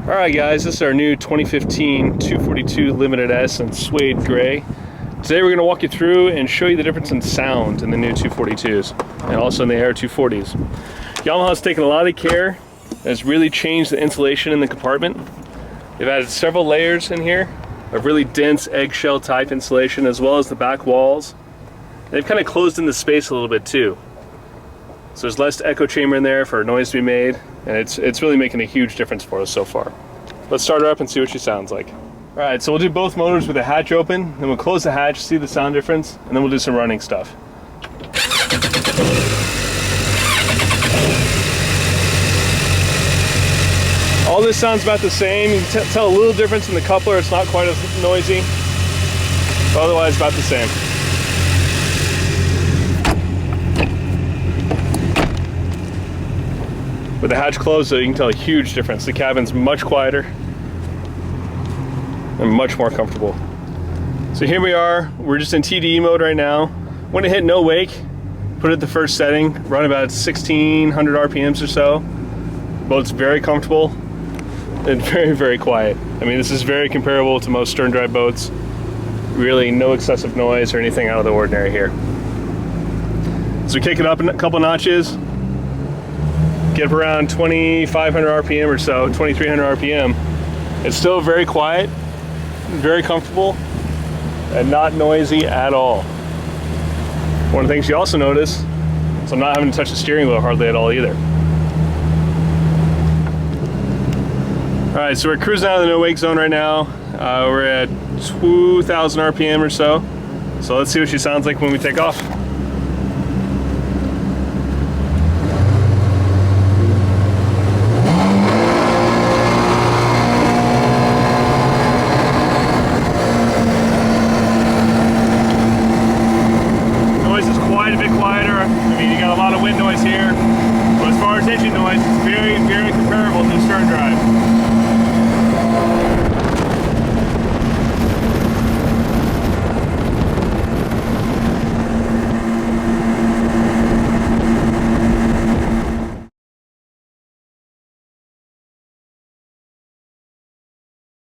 Alright guys, this is our new 2015 242 Limited S in suede gray. Today we're going to walk you through and show you the difference in sound in the new 242s and also in the Air 240s. Yamaha's taken a lot of care and has really changed the insulation in the compartment. They've added several layers in here of really dense eggshell type insulation, as well as the back walls. They've kind of closed in the space a little bit too. So there's less echo chamber in there for noise to be made, and it's really making a huge difference for us so far. Let's start her up and see what she sounds like. All right, so we'll do both motors with the hatch open, then we'll close the hatch, see the sound difference, and then we'll do some running stuff. All this sounds about the same. You can tell a little difference in the coupler. It's not quite as noisy, but otherwise about the same. With the hatch closed, though, you can tell a huge difference. The cabin's much quieter and much more comfortable. So here we are. We're just in TDE mode right now. When it hit no wake, put it at the first setting, run about 1600 RPMs or so. Boat's very comfortable and very, very quiet. I mean, this is very comparable to most stern drive boats. Really no excessive noise or anything out of the ordinary here. So we kick it up a couple notches, get up around 2500 RPM or so, 2300 RPM. It's still very quiet, very comfortable, and not noisy at all. One of the things you also notice is I'm not having to touch the steering wheel hardly at all either. All right, so we're cruising out of the no wake zone right now. We're at 2000 RPM or so. So let's see what she sounds like when we take off.